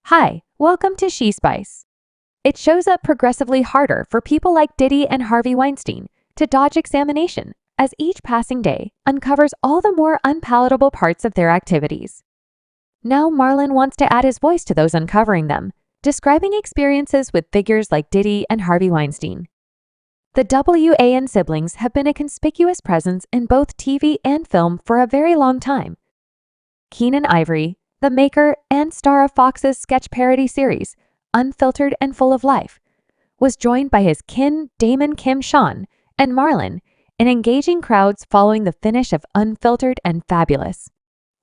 Hi, welcome to She Spice. It shows up progressively harder for people like Diddy and Harvey Weinstein to dodge examination as each passing day uncovers all the more unpalatable parts of their activities. Now Marlon wants to add his voice to those uncovering them, describing experiences with figures like Diddy and Harvey Weinstein. The Wayans siblings have been a conspicuous presence in both TV and film for a very long time. Keenen Ivory, the maker and star of Fox's sketch parody series, Unfiltered and Full of Life, was joined by his kin Damon Kim Sean and Marlon in engaging crowds following the finish of Unfiltered and Fabulous.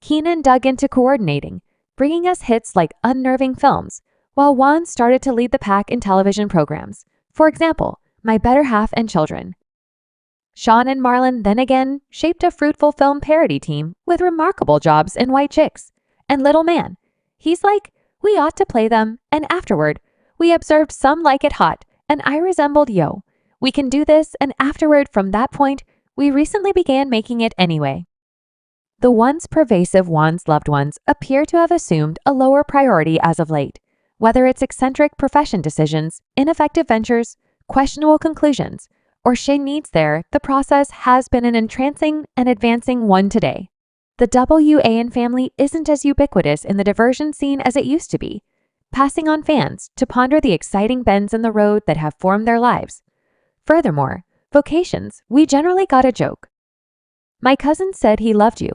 Keenen dug into coordinating, bringing us hits like unnerving films, while Wayans started to lead the pack in television programs, for example, My Better Half and Children. Sean and Marlon then again shaped a fruitful film parody team with remarkable jobs in White Chicks and Little Man. He's like, we ought to play them, and afterward, we observed Some Like It Hot, and I resembled Yo. We can do this, and afterward, from that point, we recently began making it anyway. The once pervasive Wayans loved ones appear to have assumed a lower priority as of late, whether it's eccentric profession decisions, ineffective ventures, questionable conclusions, or she needs there, the process has been an entrancing and advancing one today. The Wayans family isn't as ubiquitous in the diversion scene as it used to be, passing on fans to ponder the exciting bends in the road that have formed their lives. Furthermore, vocations, we generally got a joke. My cousin said he loved you.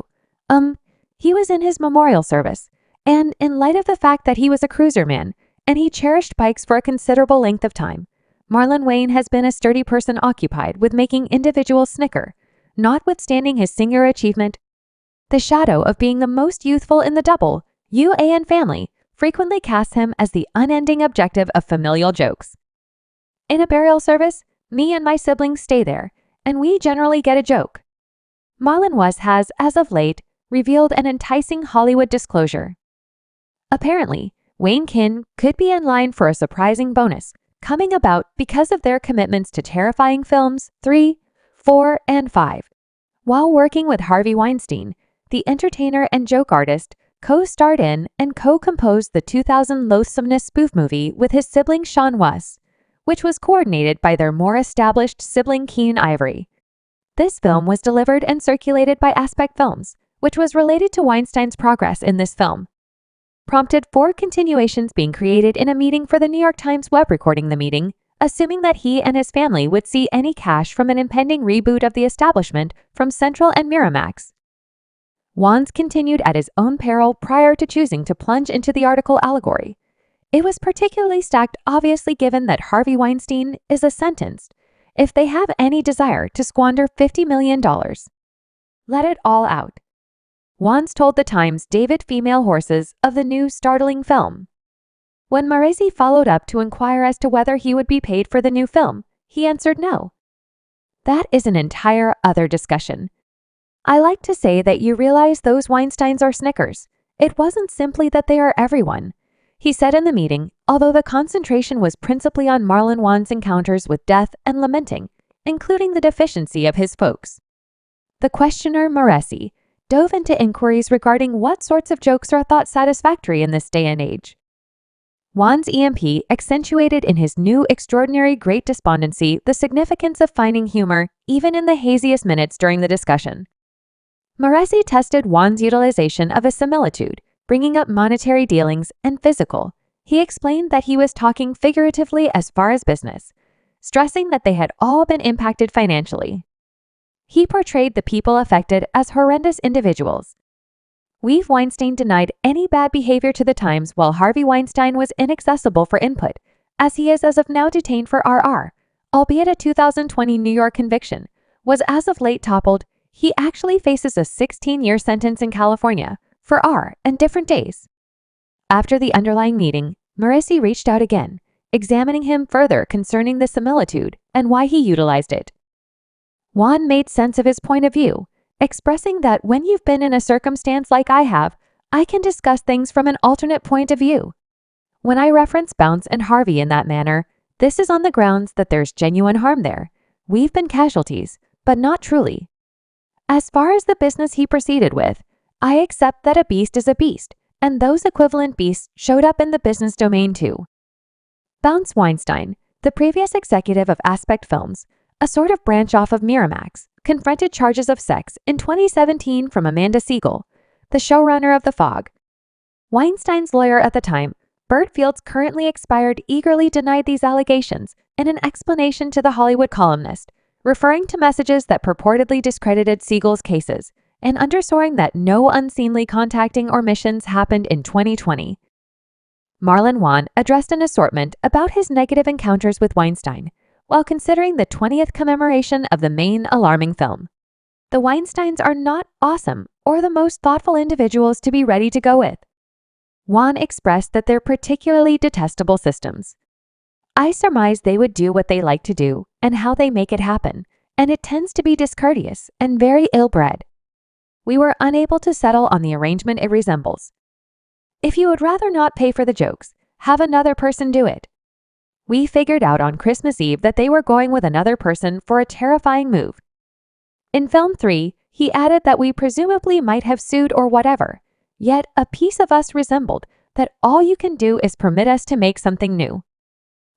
He was in his memorial service, and in light of the fact that he was a cruiser man, and he cherished bikes for a considerable length of time, Marlon Wayans has been a sturdy person occupied with making individuals snicker, notwithstanding his singular achievement. The shadow of being the most youthful in the Wayans family frequently casts him as the unending objective of familial jokes. In a burial service, me and my siblings stay there, and we generally get a joke. Marlon Wayans has, as of late, revealed an enticing Hollywood disclosure. Apparently, Wayne kin could be in line for a surprising bonus, coming about because of their commitments to terrifying films 3, 4, and 5. While working with Harvey Weinstein, the entertainer and joke artist co-starred in and co-composed the 2000 Loathsomeness spoof movie with his sibling Sean Wayans, which was coordinated by their more established sibling Keenen Ivory. This film was delivered and circulated by Aspect Films, which was related to Weinstein's progress in this film. Prompted 4 continuations being created in a meeting for the New York Times web recording the meeting, assuming that he and his family would see any cash from an impending reboot of The Establishment from Central and Miramax. Wayans continued at his own peril prior to choosing to plunge into the article allegory. It was particularly stacked obviously given that Harvey Weinstein is sentenced if they have any desire to squander $50 million. Let it all out. Wayans told the Times David Female Horses of the new startling film. When Maresi followed up to inquire as to whether he would be paid for the new film, he answered no. That is an entire other discussion. I like to say that you realize those Weinsteins are snickers. It wasn't simply that they are everyone. He said in the meeting, although the concentration was principally on Marlon Wayans' encounters with death and lamenting, including the deficiency of his folks. The questioner, Maresi, dove into inquiries regarding what sorts of jokes are thought satisfactory in this day and age. Wayans' EMP accentuated in his new extraordinary great despondency the significance of finding humor even in the haziest minutes during the discussion. Maresi tested Wayans' utilization of a similitude, bringing up monetary dealings and physical. He explained that he was talking figuratively as far as business, stressing that they had all been impacted financially. He portrayed the people affected as horrendous individuals. Weinstein denied any bad behavior to the Times while Harvey Weinstein was inaccessible for input, as he is as of now detained for RR, albeit a 2020 New York conviction, was as of late toppled. He actually faces a 16-year sentence in California for R and different days. After the underlying meeting, Maresi reached out again, examining him further concerning the similitude and why he utilized it. Wayans made sense of his point of view, expressing that when you've been in a circumstance like I have, I can discuss things from an alternate point of view. When I reference Bounce and Harvey in that manner, this is on the grounds that there's genuine harm there. We've been casualties, but not truly. As far as the business he proceeded with, I accept that a beast is a beast, and those equivalent beasts showed up in the business domain too. Bounce Weinstein, the previous executive of Aspect Films, a sort of branch off of Miramax, confronted charges of sex in 2017 from Amanda Siegel, the showrunner of The Fog. Weinstein's lawyer at the time, Burt Fields, currently expired, eagerly denied these allegations in an explanation to The Hollywood Columnist, referring to messages that purportedly discredited Siegel's cases and underscoring that no unseemly contacting or missions happened in 2020. Marlon Wayans addressed an assortment about his negative encounters with Weinstein while considering the 20th commemoration of the main alarming film. The Weinsteins are not awesome or the most thoughtful individuals to be ready to go with. Wayans expressed that they're particularly detestable systems. I surmise they would do what they like to do and how they make it happen, and it tends to be discourteous and very ill-bred. We were unable to settle on the arrangement it resembles. If you would rather not pay for the jokes, have another person do it. We figured out on Christmas Eve that they were going with another person for a terrifying move. In film 3, he added that we presumably might have sued or whatever, yet a piece of us resembled that all you can do is permit us to make something new.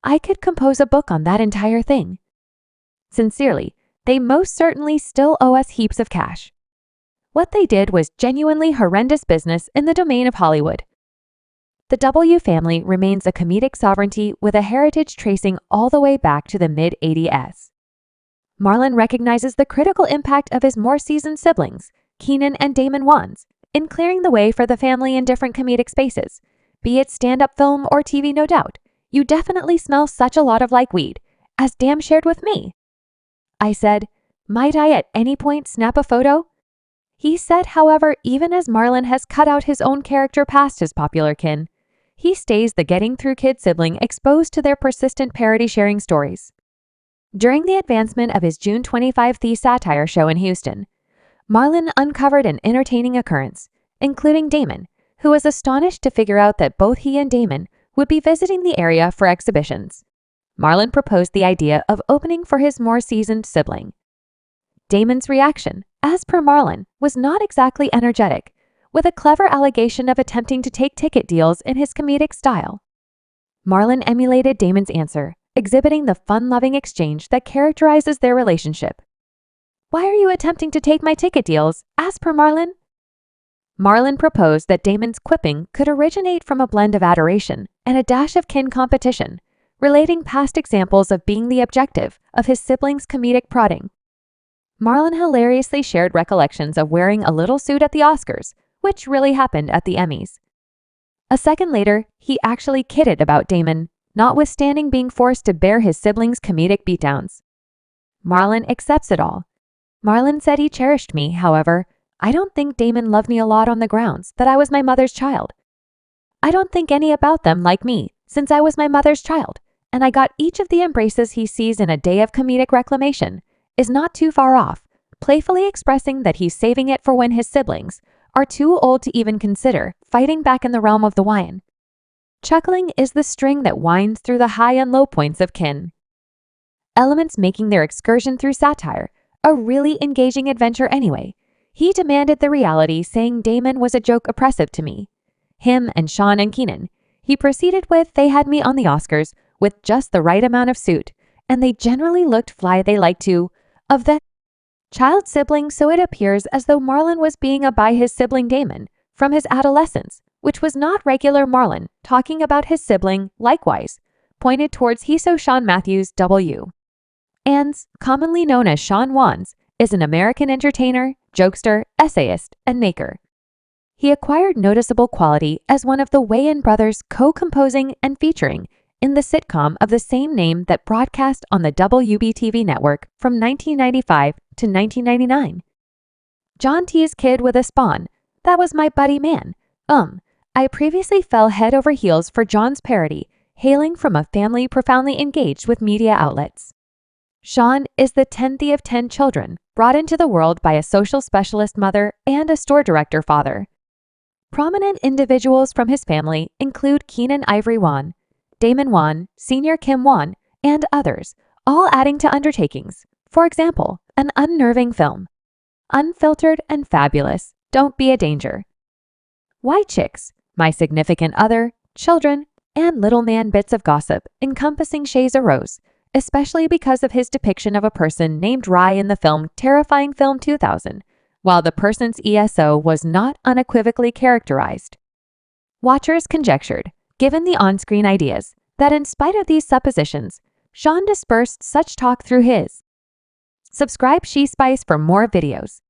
I could compose a book on that entire thing. Sincerely, they most certainly still owe us heaps of cash. What they did was genuinely horrendous business in the domain of Hollywood. The W family remains a comedic sovereignty with a heritage tracing all the way back to the mid-80s. Marlon recognizes the critical impact of his more seasoned siblings, Kenan and Damon Wayans, in clearing the way for the family in different comedic spaces, be it stand-up film or TV, no doubt. You definitely smell such a lot of like weed, as Dam shared with me. I said, might I at any point snap a photo? He said, however, even as Marlon has cut out his own character past his popular kin, he stays the getting through kid sibling exposed to their persistent parody sharing stories. During the advancement of his June 25 The Satire show in Houston, Marlon uncovered an entertaining occurrence, including Damon, who was astonished to figure out that both he and Damon would be visiting the area for exhibitions. Marlon proposed the idea of opening for his more seasoned sibling. Damon's reaction, as per Marlon, was not exactly energetic, with a clever allegation of attempting to take ticket deals in his comedic style. Marlon emulated Damon's answer, exhibiting the fun-loving exchange that characterizes their relationship. Why are you attempting to take my ticket deals, as per Marlon? Marlon proposed that Damon's quipping could originate from a blend of adoration and a dash of kin competition, relating past examples of being the objective of his siblings' comedic prodding. Marlon hilariously shared recollections of wearing a little suit at the Oscars, which really happened at the Emmys. A second later, he actually kidded about Damon, notwithstanding being forced to bear his siblings' comedic beatdowns. Marlon accepts it all. Marlon said he cherished me, however. I don't think Damon loved me a lot on the grounds that I was my mother's child. I don't think any about them like me, since I was my mother's child, and I got each of the embraces he sees in a day of comedic reclamation, is not too far off, playfully expressing that he's saving it for when his siblings are too old to even consider fighting back in the realm of the Wyan. Chuckling is the string that winds through the high and low points of kin. Elements making their excursion through satire a really engaging adventure anyway. He demanded the reality, saying Damon was a joke oppressive to me. Him and Sean and Kenan. He proceeded with, they had me on the Oscars with just the right amount of suit, and they generally looked fly. They liked to, of the child sibling, so it appears as though Marlon was being a by his sibling Damon from his adolescence, which was not regular Marlon talking about his sibling, likewise, pointed towards he. So Sean Matthews W. Ans, commonly known as Sean Wayans, is an American entertainer, jokester, essayist, and maker. He acquired noticeable quality as one of the Wayans brothers co-composing and featuring in the sitcom of the same name that broadcast on the WBTV network from 1995 to 1999. John T's kid with a spawn, that was my buddy man. I previously fell head over heels for John's parody, hailing from a family profoundly engaged with media outlets. Sean is the 10th of 10 children brought into the world by a social specialist mother and a store director father. Prominent individuals from his family include Kenan Ivory Wan, Damon Wan, Senior Kim Wan, and others, all adding to undertakings. For example, an unnerving film. Unfiltered and fabulous, don't be a danger. White chicks, My significant other, children, and little man bits of gossip encompassing Shay's arose, especially because of his depiction of a person named Rye in the film Terrifying Film 2000, while the person's ESO was not unequivocally characterized. Watchers conjectured, given the on-screen ideas, that in spite of these suppositions, Sean dispersed such talk through his. Subscribe She Spice for more videos.